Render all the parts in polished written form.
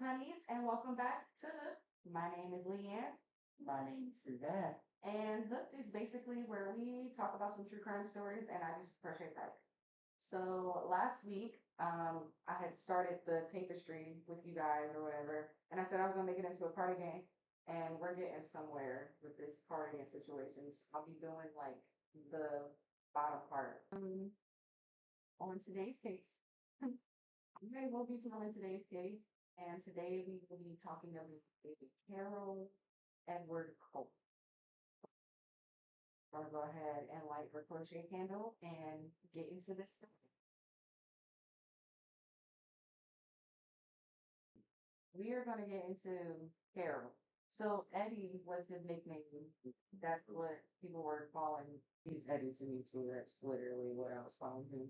honeys, and welcome back to Hook. My name is Leanne. My name's Suzanne. And Hook is basically where we talk about some true crime stories and I just crochet fabric. So last week, I had started the tapestry with you guys or whatever, and I said I was gonna make it into a cardigan, and we're getting somewhere with this cardigan situation. So I'll be doing like the bottom part. On today's case, we will be telling today's case, and today we will be talking about Carroll Edward Cole. I'm gonna go ahead and light our crochet candle and get into this. We are gonna get into Carroll. So Eddie was his nickname. That's what people were calling. He's Eddie to me too. That's literally what I was calling him.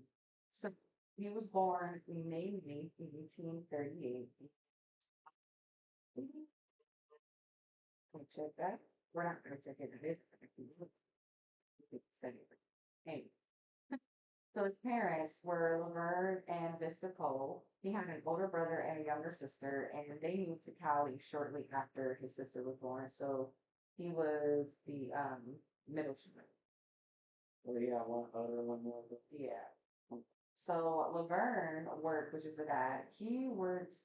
So he was born in May 1838. Can check that? We're not gonna check it. It is anyway. So his parents were Laverne and Vista Cole. He had an older brother and a younger sister, and they moved to Cali shortly after his sister was born. So he was the middle child. Well, yeah, one other one more. Yeah. So Laverne worked, which is the dad. He worked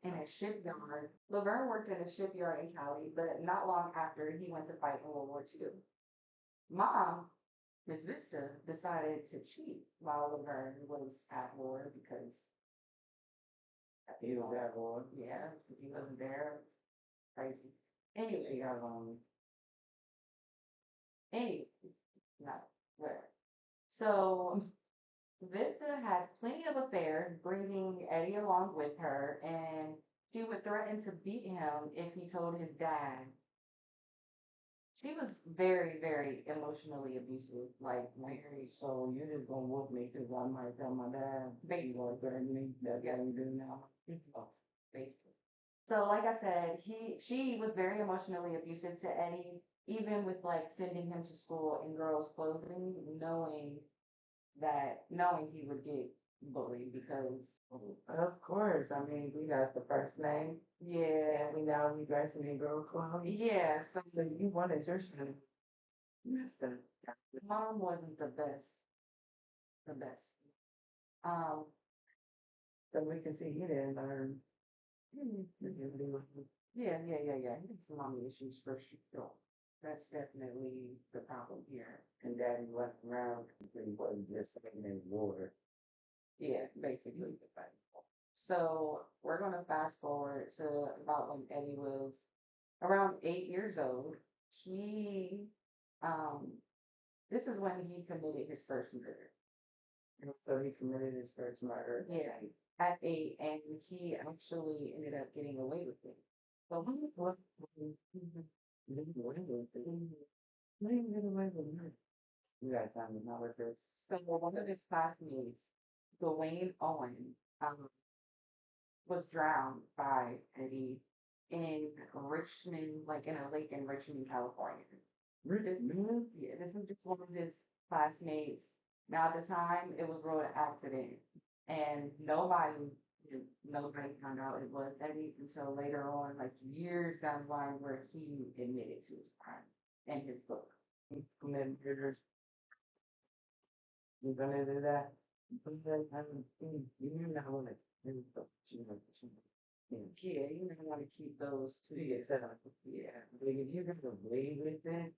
in a shipyard. Laverne worked in a shipyard in Cali, but not long after he went to fight in World War II. Mom, Miss Vista, decided to cheat while Laverne was at war because He was at war. yeah, he wasn't there. Crazy. Anyway, anyway, no, whatever. So Vista had plenty of affairs, bringing Eddie along with her, and she would threaten to beat him if he told his dad. She was very, very emotionally abusive. Like, Mary, so you just gonna whoop me because I might tell my dad. Basically. Like that me. That's Yeah. what you do now. oh, basically. So, like I said, she was very emotionally abusive to Eddie, even with like sending him to school in girls' clothing, knowing he would get bullied because Of course. I mean, we got the first name. yeah, And we now we dressing in girl clothes. yeah. So So you wanted your son. That's the. mom wasn't the best. Um, So we can see you didn't learn. hmm, yeah, yeah, yeah, yeah. He had some mommy issues for sure. That's definitely the problem here. And daddy left around because he wasn't just sitting in water. Yeah, basically the fact. So we're gonna fast forward to about when Eddie was around 8 years old. He, um, this is when he committed his first murder. So he committed his first murder. Yeah, at 8, and he actually ended up getting away with it. So What? You didn't get away with it. You didn't get away with it. You got time to know what this. so one of his classmates, Dwayne Owen, was drowned by Eddie in Richmond, like in a lake in Richmond, California. Really? Yeah, this was just one of his classmates. Now at the time, it was road accident, and nobody found out it was Eddie until later on, like years down the line, where he admitted to his crime in his book. And then murders. You gonna do that? But then, you not want to. Yeah. Yeah, you may want to keep those to You get set up. yeah. Like if you're gonna play with it,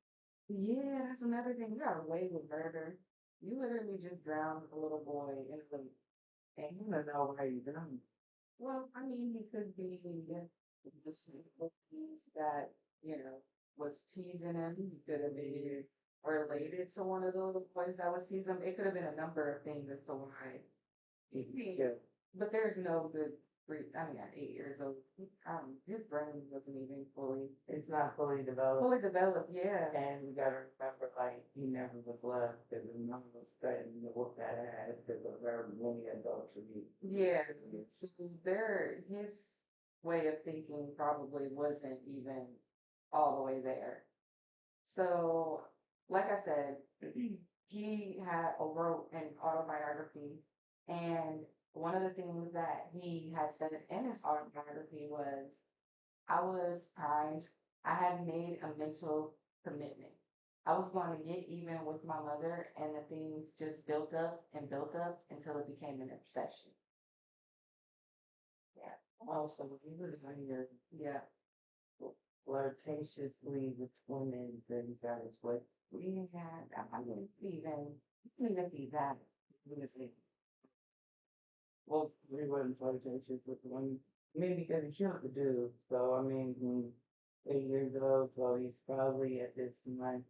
Yeah, that's another thing. You got away with murder. You literally just drowned a little boy in a lake. and you don't know why you done. Well, I mean, he could be the simple piece that, was teasing him. He could have been related to one of the little boys that was teasing him. It could have been a number of things as to why. Yeah. But there's no good I mean, at 8 years old, his brain wasn't even It's not fully developed. fully developed. Yeah. And we gotta remember, like, he never was loved because his mom was threatening to whoop that ass because of her many adultery. Yeah. So his way of thinking probably wasn't even all the way there. So, like I said, he wrote an autobiography, and one of the things that he had said in his autobiography was, I was primed. I had made a mental commitment. I was going to get even with my mother, and the things just built up until it became an obsession. Yeah. Also, he was on your Yeah. flirtatiously with women that he got his way. We had, I wouldn't even be that. He was like, well, we wasn't flirtatious with the women. I mean, because he killed the dude. So, I mean, 8 years old, so he's probably at this time,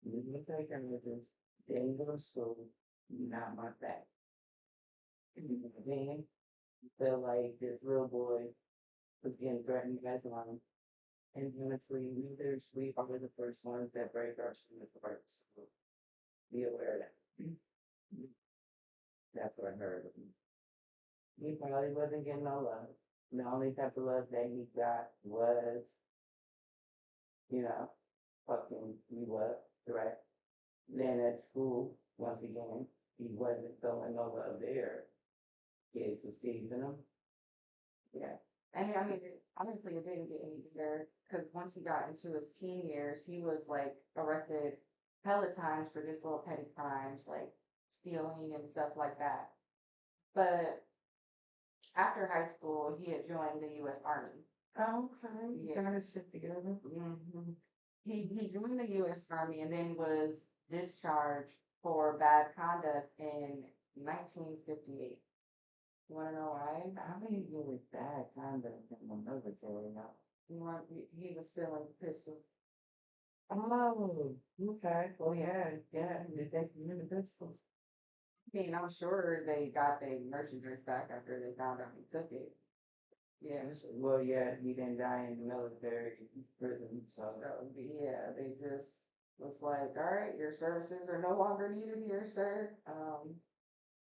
he's take him with this, didn't go to school, not my fact. Then, feel like this little boy was getting threatened by him. And honestly, we are the first ones that break our student first. So be aware of that. That's what I heard. He probably wasn't getting no love. The only type of love that he got was, fucking you up, right? Then at school, once again, he wasn't feeling no love there. Kids was teasing him. Yeah. And I mean, honestly, it didn't get any better because once he got into his teen years, he was like arrested hella times for just little petty crimes like stealing and stuff like that. But after high school, he had joined the U.S. Army. Oh, okay. Yeah. Got his shit together. He joined the U.S. Army and then was discharged for bad conduct in 1958. You want to know why? How many years with bad conduct in the military now? He was stealing pistols. Oh, okay. Well, yeah. Did they give the pistols? I mean, I'm sure they got their merchandise back after they found out he took it. Yeah. Well, yeah, he didn't die in the military prison, so. So, yeah, they just was like, all right, your services are no longer needed here, sir.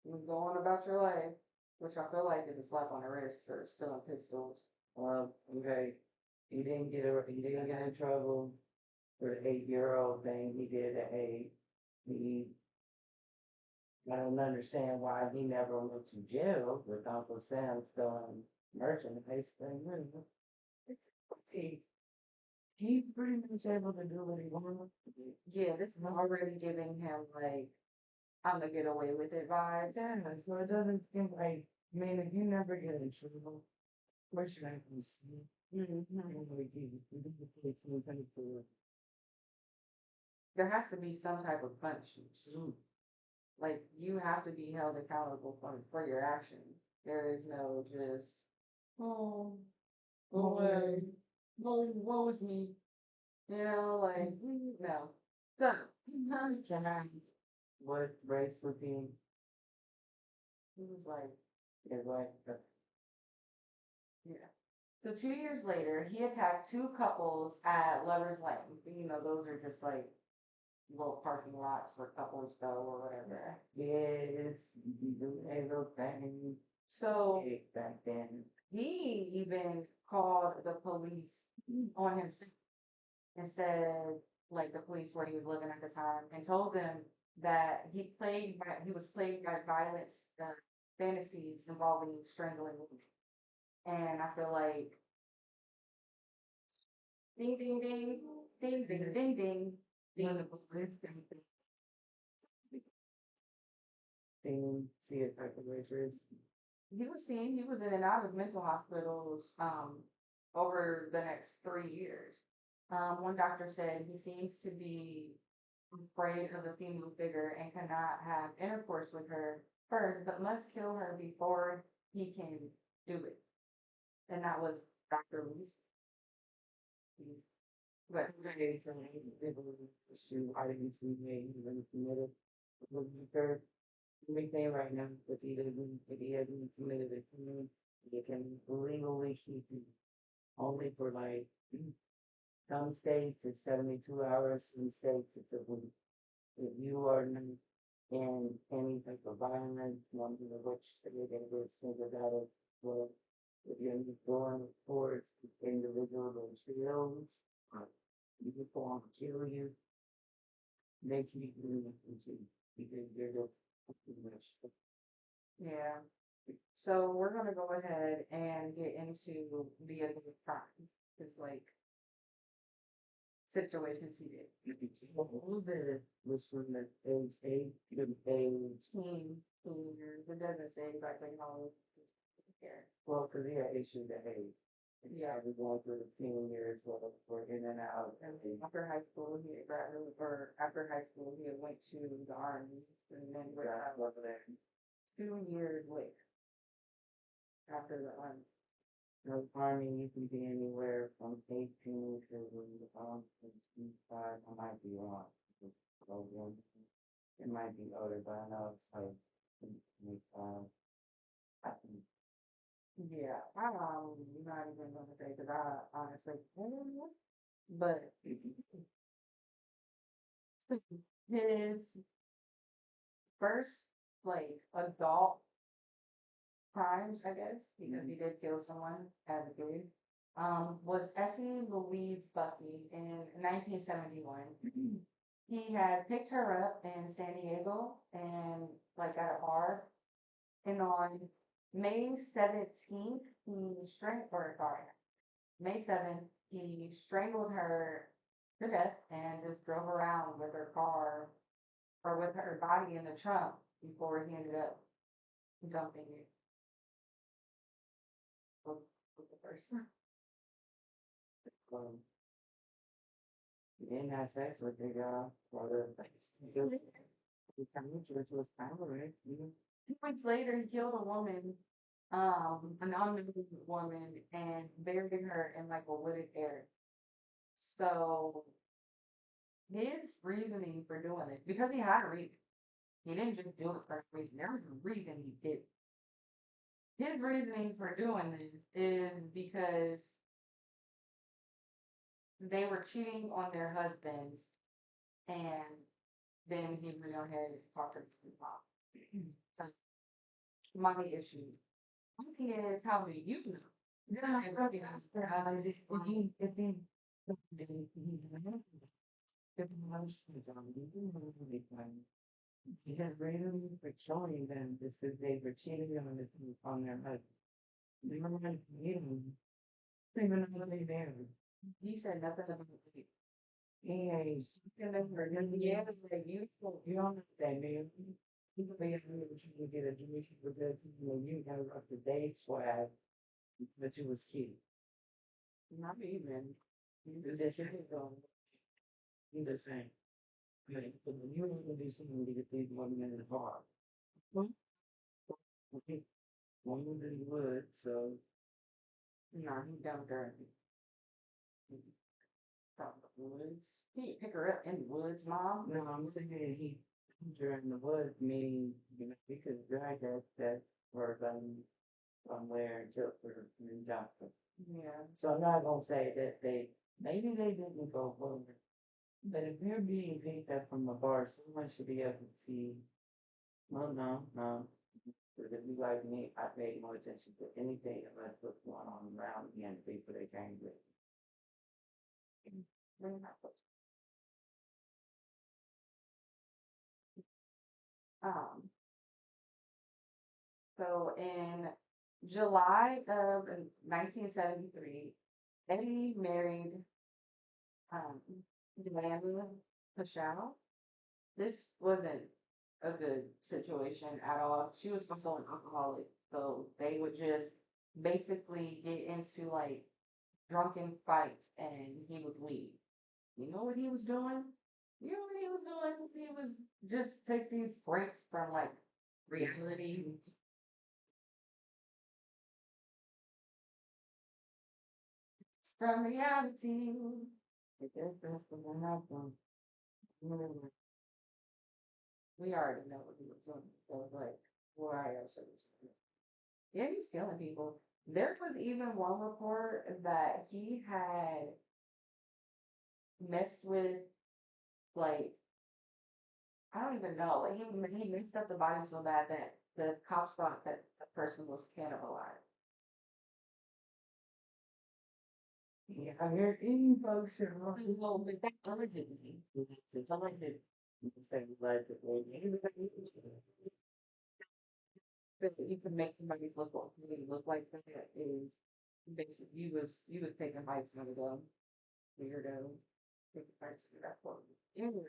You go on about your life, which I feel like is a slap on the wrist for stealing pistols. Okay. He didn't get in trouble for the 8-year-old thing he did at 8. He, I don't understand why he never went to jail with Uncle Sam stealing merchandise thing. He, he's pretty much able to do what he wants to do. Yeah, this is already giving him like, I'm gonna get away with it vibes. Yeah, so it doesn't seem like, I mean, if you never get in trouble, where should I be seen? There has to be some type of punishment. Like you have to be held accountable for your actions. There is no just oh go away. Woe is me. You know, like no. So What race would he? he was like, Is like, yeah. So 2 years later, he attacked two couples at Lover's Lane. You know, those are just like little parking lots where couples go or whatever. yes, you do everything. So Back then. he even called the police on himself and said, like the police where he was living at the time, and told them that he was plagued by violent fantasies involving strangling women. And I feel like ding ding ding ding ding ding ding When ding. the police came to see a psychiatrist. He was in and out of mental hospitals over the next 3 years. One doctor said he seems to be afraid of the female figure and cannot have intercourse with her first, but must kill her before he can do it. And that was Dr. Reese. But Okay, so people issue IDC made even committed. Because everything right now, if he hasn't committed a crime, they can legally keep you only for like some states it's 72 hours, some states it's a week. If you are not in any type of violence, one of which they get singled out of, well, if you're going towards individual or chills, you people kill you, they keep doing it to you because you're just too much. yeah, So we're gonna go ahead and get into the other crime. It's like situations he did. All of it was from the age 8 to age, Teen years. It doesn't say exactly how old here. well, because he had issues at age. Yeah. I was going through the teen years, where we're in and out. And after high school, he had graduated, or after high school, he had went to the army, and then went Got out over there. 2 years later after the army. The army, you can be anywhere from 18 to 25. I might be wrong. It might be older, but I know it's like 25. I think. Yeah, I'm not even gonna say because I honestly, but his first like adult crimes, I guess, because he did kill someone as a kid, was Essie Louise Bucky in 1971. He had picked her up in San Diego and like at a bar, and on May 17th, May 7th, he strangled her to death and just drove around with her car or with her body in the trunk before he ended up dumping it with, with the person. Um, he didn't have sex with the guy, or the family church was tolerant, you know. 2 weeks later, he killed a woman, an unknown woman, and buried her in like a wooded area. So his reasoning for doing it, because he had a reason, he didn't just do it for a reason. There was a reason he did it. His reasoning for doing this is because they were cheating on their husbands, and then he went ahead and talked to the mom. So, mommy issues. Mommy is, how do you know? Yeah, And, but you know, he had randomly for showing them this is they were cheating on their husband. They were like, they were not they there. he said nothing about it. Hey, Yeah, like you don't know that man. People be out here trying to get a Jewish because you got up to date swag, but you was cute. not even. You just you the same. Like, but when you want to do something to get these women in the bar, okay, one was in the woods, so No, he dumped her from the woods. He didn't pick her up in the woods, mom. no, I'm saying he during the woods, meaning we could drag that person somewhere and took her and dumped her. Yeah. So I'm not gonna say that maybe they didn't go forward. But if you're being picked up from a bar, someone should be able to see, well, no. But if you like me, I pay more attention to anything unless what's going on around me and the people they came with. Really not close. Um, so in July of 1973, Eddie married um, Diana Paschal. This wasn't a good situation at all. She was also an alcoholic, so they would just basically get into like drunken fights and he would leave. You know what he was doing? You know what he was doing? He was just take these breaks from like reality, from reality. I guess that's what happened. Mm. We already know what he was doing. So it's like, why else are we doing it? Yeah, he's killing people. There was even one report that he had messed with, like, I don't even know. Like he mixed up the body so bad that the cops thought that the person was cannibalized. Yeah, I hear any folks are Well, but that allegedly. it's alleged. It's like allegedly. that you can make somebody look like that is basically you was taking bites on the gum. Weirdo. Taking bites of that for you.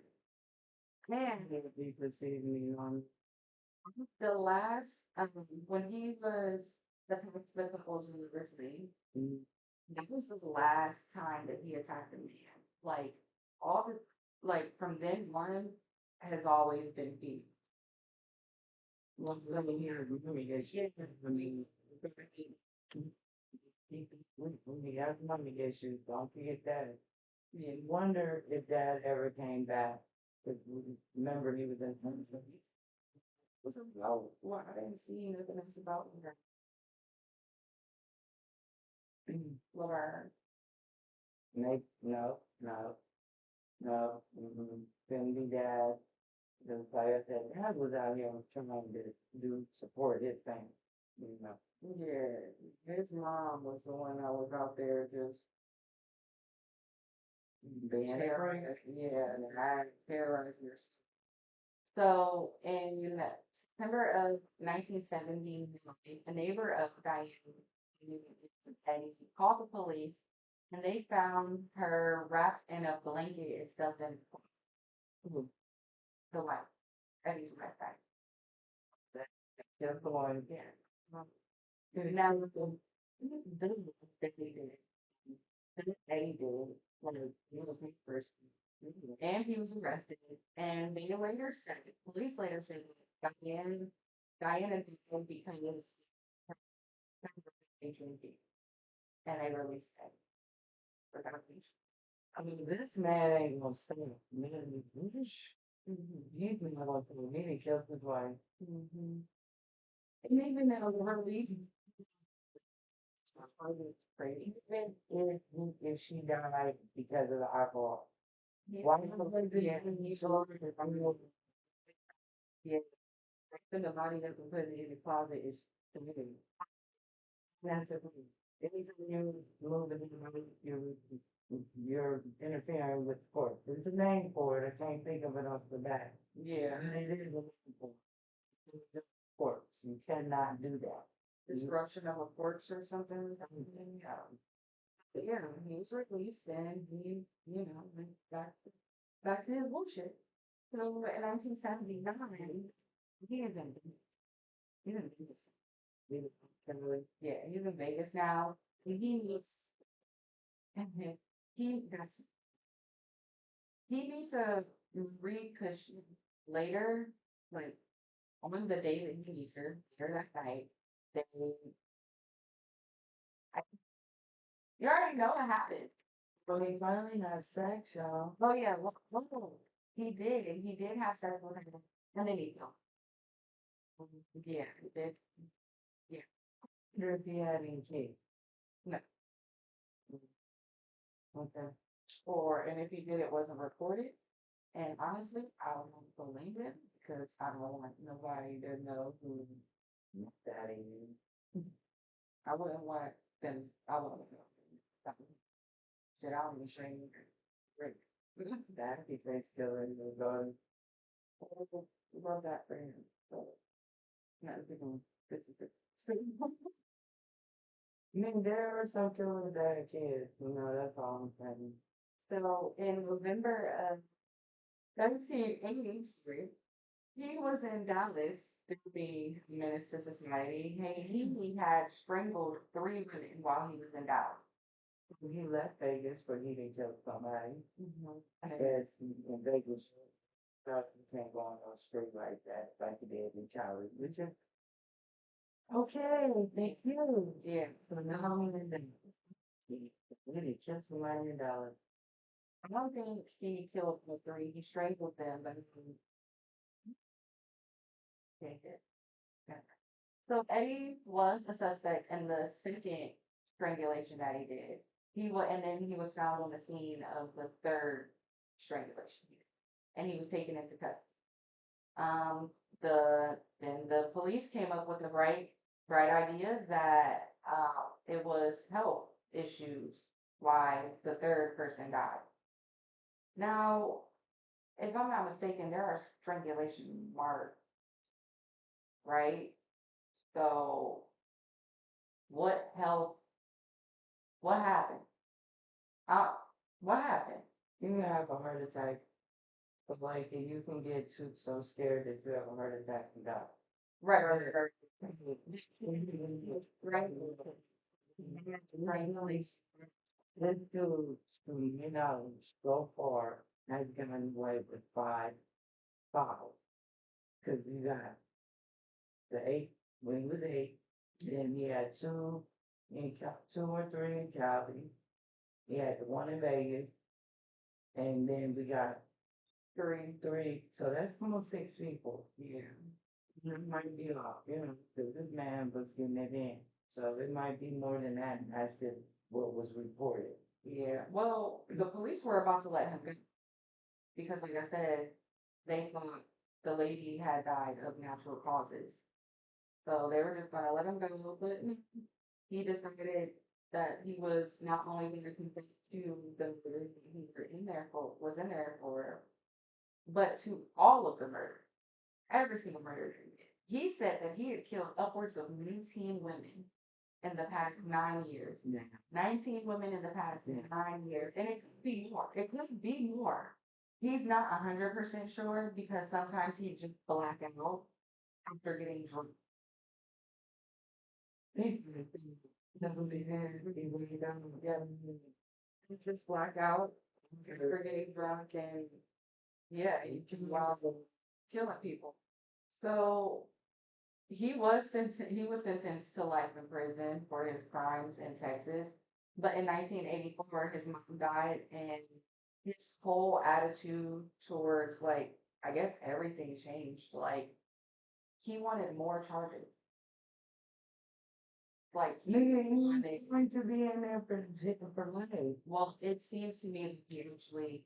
And It'll be perceiving me on. the last when he was the principal university, Mm, that was the last time that he attacked a man. Like all the like from then on has always been female. well, let me hear it. Let me get you. I mean, when he has money issues, don't forget that. Yeah. You wonder if Dad ever came back. 'Cause remember, he was in. Oh, well, I didn't see nothing else about her. Laverne. Make no, no, no. Couldn't be Dad. Because like I said, Dad was out here trying to do support his thing. You know. Yeah, his mom was the one that was out there just Being a friend. yeah, and I terrorizing her. So in September of 1979, a neighbor of Diane and called the police, and they found her wrapped in a blanket and stuffed in the wife, Eddie's wife. Just the one. Yeah. Now, the that he did, that he did, like, he was the first, and he was arrested. And they later said, police later said that Diana did because her drinking, and they released him for that reason. I mean, this man ain't gonna stay. Man, he's not gonna stay. He done killed his wife. Mm-hmm. And even though her reason was crazy, Even if she died because of the alcohol, yeah, why would the he's yeah, putting the body up and putting it in the closet is committing. that's a thing. Anytime you move in the money, you're interfering with sport. There's a name for it. I can't think of it off the bat. Yeah. And it is a name for it. It's sports. You cannot do that. Disruption of a corpse or something. Yeah. But yeah, he was released and he, went back to his bullshit. So in 1979, he is in he's in Vegas. Yeah, he's in Vegas now. And he meets he that's he meets a Marie Cushman later, like on the day that he meets her, later that night. They I, you already know what happened. Well, he finally had sex, y'all. Oh yeah, well, he did, and he did have sex with her, and then he killed. Yeah, he did. Yeah, Wonder if he had any kids. no. Okay. Or and if he did, it wasn't recorded. And honestly, I don't believe it because I don't want nobody to know who That is. I wouldn't want them. I wouldn't know. Shit, I don't even shame you. Great. That'd be great skill in the garden. Love that for him. So, not this is it. So, I mean, there are some killers that are kids, that's all I'm saying. so in November of 1983, he was in Dallas to be Minister Society. He had strangled 3 women while he was in Dallas. He left Vegas, but he didn't kill somebody. I And guess in Vegas, you can't go on no street like that, like you did in Charlie. Would you? Okay, thank you. yeah, So now I'm in the really kill somebody in Dallas. I don't think he killed the 3. He strangled them, but he did it. Yeah. So Eddie was a suspect in the second strangulation that he did. And then he was found on the scene of the third strangulation, and he was taken into custody. Then the police came up with the bright idea that it was health issues why the third person died. Now, if I'm not mistaken, there are strangulation marks, right? So what health, what happened? Uh, what happened? You can have a heart attack, but like you can get too so scared that you have a heart attack and die. Right, right, right, right. Right. This dude, so far has gotten away with five. Because you got the eight, when he was eight, then he had two or three in Cali. He had the one in Vegas, and then we got three. So that's almost six people. Yeah. It might be off, because this man was getting it in. So it might be more than that, and that's just what was reported. Yeah. Well, the police were about to let him go because, like I said, they thought the lady had died of natural causes. So they were just gonna let him go, but he decided that he was not only going to confess to the murder that he was in there for, but to all of the murder, every single murder that he did. He said that he had killed upwards of 19 women in the past 9 years. Yeah. 19 women in the past 9 years. And it could be more. It could be more. He's not 100% sure because sometimes he just black out after getting drunk. Definitely had, he really done. Yeah. He just black out after getting drunk and yeah, he just wild killing people. So he was sentenced to life in prison for his crimes in Texas. But in 1984, his mom died, and his whole attitude towards, like, I guess everything changed. Like, he wanted more charges. Like, he Nigga, wanted, he's going to be in there for life. well, it seems to me that he actually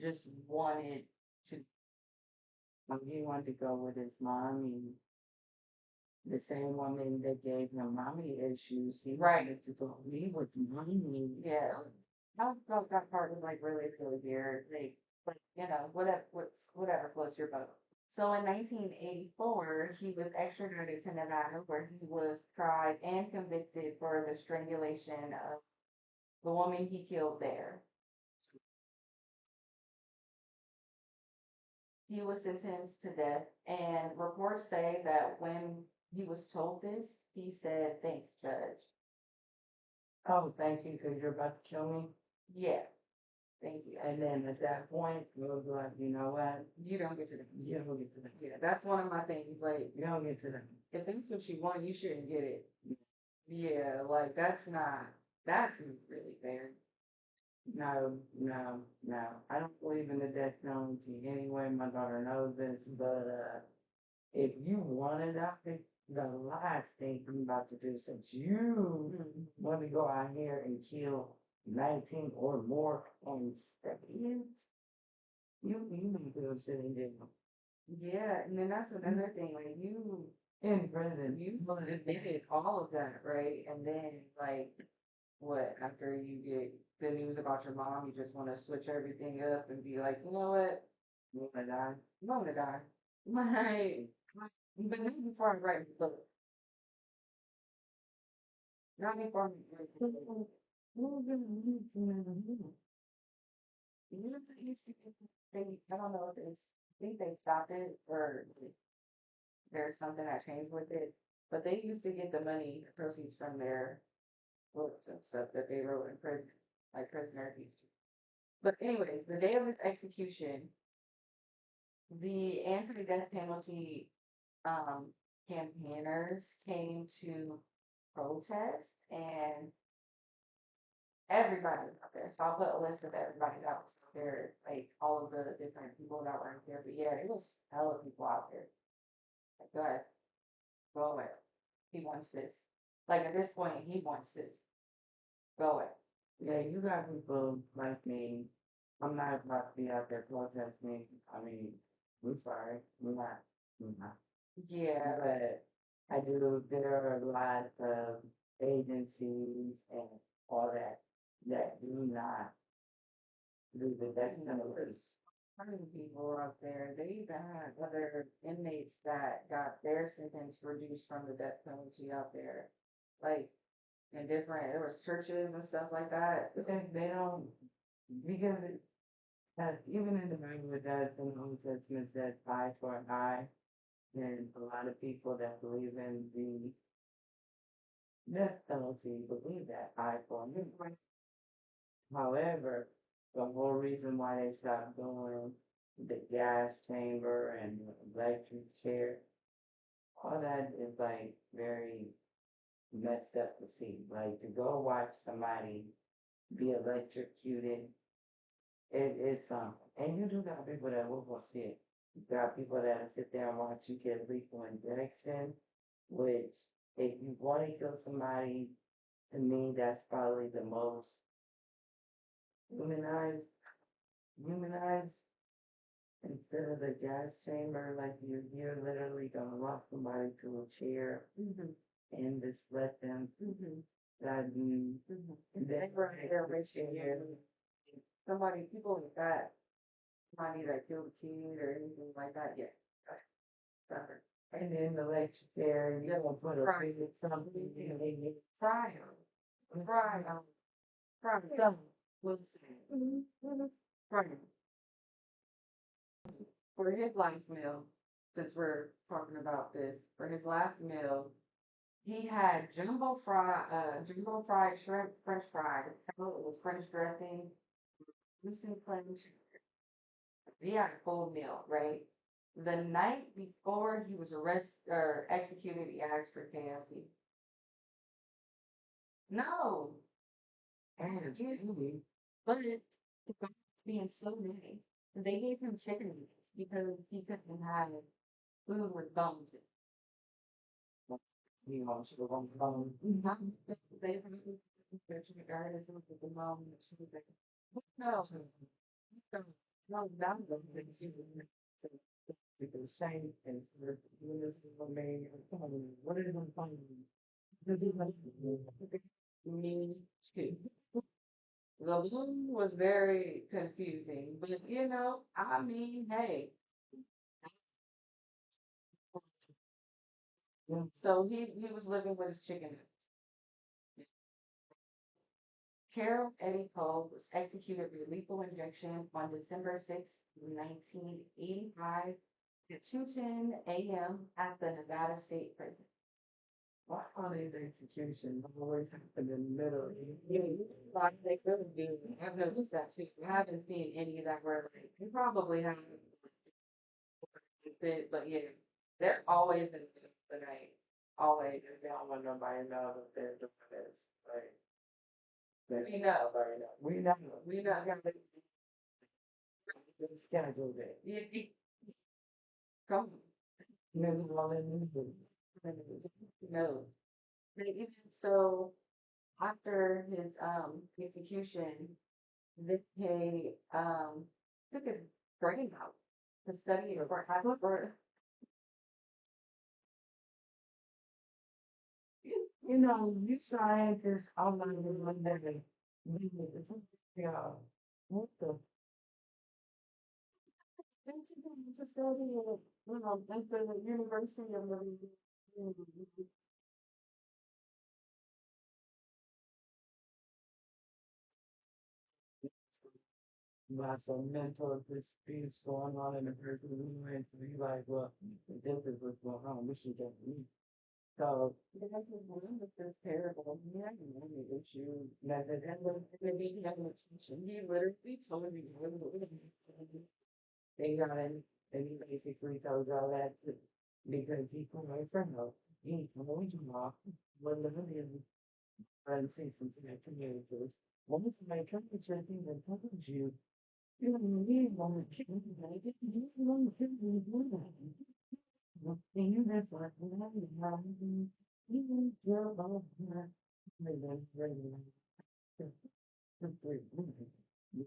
just wanted to, He wanted to go with his mommy, the same woman that gave him mommy issues. He right. wanted to go be with mommy. Yeah. I thought that part was like really, really weird. Like, whatever floats your boat. So in 1984, he was extradited to Nevada, where he was tried and convicted for the strangulation of the woman he killed there. He was sentenced to death, and reports say that when he was told this, he said, "Thanks, Judge." Oh, thank you, because you're about to kill me. Yeah, thank you. And then at that point, you'll be like, you know what? You don't get to them. You don't get to that. Yeah, that's one of my things. Like, You don't get to that. if that's what you want, you shouldn't get it. Yeah, like that's really fair. No. I don't believe in the death penalty anyway. My daughter knows this, but if you want to die, the last thing I'm about to do, since you want to go out here and kill 19 or more on seconds, you need to go sit in jail. Yeah, and then that's another thing. Like In prison. you admitted all of that, right? And then like what, after you get the news about your mom, you just want to switch everything up and be like, you know what? You wanna die? I'm gonna die. But not before I write the book. Not before I write the book. You know, they used to get I don't know if it's, I think they stopped it or there's something that changed with it, but they used to get the money, the proceeds from their books and stuff that they wrote in prison, like prisoner used to. But anyways, the day of his execution, the anti-death penalty campaigners came to protest, and everybody was out there. So I'll put a list of everybody that was out there, like all of the different people that were out there. But yeah, it was hella people out there. Like, go ahead, go away. He wants this. Like at this point, he wants this. Go away. Yeah, you got people like me. I'm not about to be out there protesting. I mean, we're sorry. We're not. We're not. Yeah, But I do, there are a lot of agencies and all that that do not do the death penalty. Hundred people were up there. They even had other inmates that got their sentence reduced from the death penalty out there. Like in different, there was churches and stuff like that. They don't, because even in the Bible, it does in the Old Testament says eye for an eye, and a lot of people that believe in the death penalty believe that eye for an eye. However, the whole reason why they stopped doing the gas chamber and the electric chair, all that is like very messed up to see. Like to go watch somebody be electrocuted, it's and you do got people that will go see it. You got people that sit there and watch you get lethal injection, which if you want to kill somebody, to me that's probably the most humanized humanized instead of the gas chamber, like you're literally gonna lock somebody to a chair and just let them that you and then Right there, wishing somebody, people like that, somebody that killed a kid or anything like that, yeah. Suffer. and then the electric chair, you're gonna put a Right. big something and they get Fry them. Fry them. Fry them. We'll see. Fry them. For his last meal, since we're talking about this, for his last meal, he had jumbo fried shrimp, French fries, salad with French dressing, missing cleanse. He had a full meal, right? The night before he was arrested or executed, he asked for KFC. No, and but the guy was being so nice. They gave him chicken wings because he couldn't have food with bones in you know, should have gone home. it. They were chicken garlic with the mom and she was like, no, no, no, that was the Because shame and sort of when this is made, what is it finding? Because it's like, me too. The loom was very confusing, but I mean, hey, so he was living with his chicken. Carroll Eddie Cole was executed with lethal injection on December 6, 1985 at 2:10 a.m. at the Nevada State Prison. why are these executions always happen in the middle of the Yeah, year? like they really do. I've noticed that too. I haven't seen any of that where like you probably haven't, but yeah, they're always in the night. Always. They don't want nobody to know that they're doing this. Like, We know. we know. We know. They scheduled it. Come Maybe all they need is no. They even so after his execution, they took his brain out to study it for you scientists all over the day. Yeah. What the to study it, at the University of about some mental disputes going on in the person we went to be like, well, this is what's going on. We should get meet. So Because his mom was just terrible. He had a memory issue. that that Maybe he had no attention. He literally told me they got in and he basically told y'all that because he come away from her. He come away from her when the million and see some communicators. Once my temperature thing that told you, you don't need one chicken, I didn't use one chicken, and you just like, you tell all that. Yeah.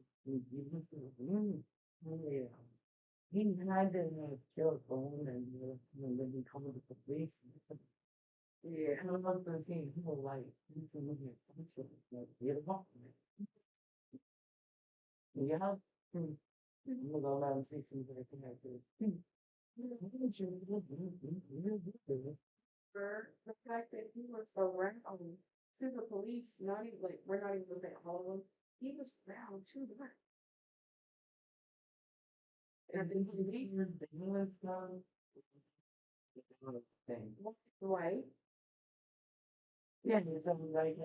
He had to kill phone and then he called the police. Yeah, and I was gonna say, he was like, you can look at pictures, like, get a box. Yeah. I'm gonna go let them see some of the connected. For the fact that he was around to the police, not even like we're not even looking at all of them. He was around to the And this is even the English done. Thing. right. Yeah, it's like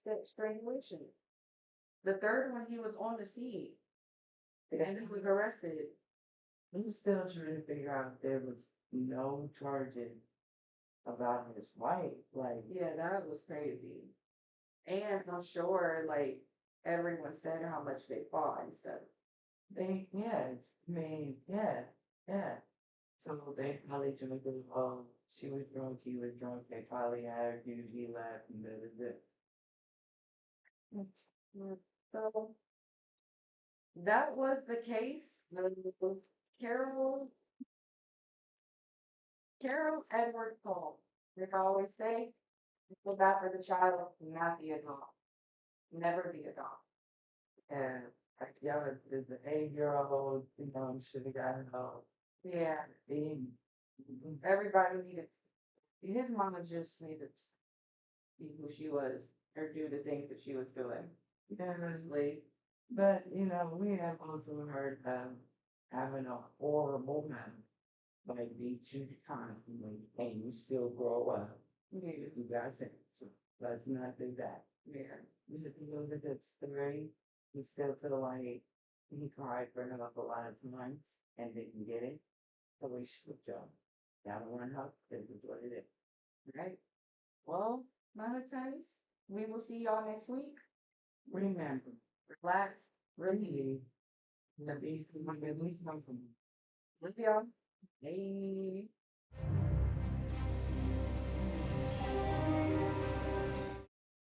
That strangulation. The third one, he was on the scene and he was arrested. I'm still trying to figure out if there was no charges about his wife. Like, Yeah, that was crazy. And I'm sure like everyone said how much they fought and stuff. I mean, yeah. So they probably joined the, she was drunk, he was drunk, they probably argued, he left, and that is it. So that was the case. Carol, Carol Edward Cole. Like I always say, feel bad for the child, not the adult. Never the adult. And like, yeah, there's an 8-year-old, should have gotten help. Yeah, He, everybody needed. His mama just needed to be who she was or do the things that she was doing. yeah, Honestly, but, we have also heard them having a horrible man, like be too constantly, and you still grow up. yeah, You got sense. So let's not do that. yeah. If you look at that story, you still feel like he cried for an awful lot of times and didn't get it. So we should jump. Gotta learn how. This is what it is. Right. Well, monetize. We will see y'all next week. Remember, Relax. Really. really, the beast is my least welcome. Love y'all. Hey.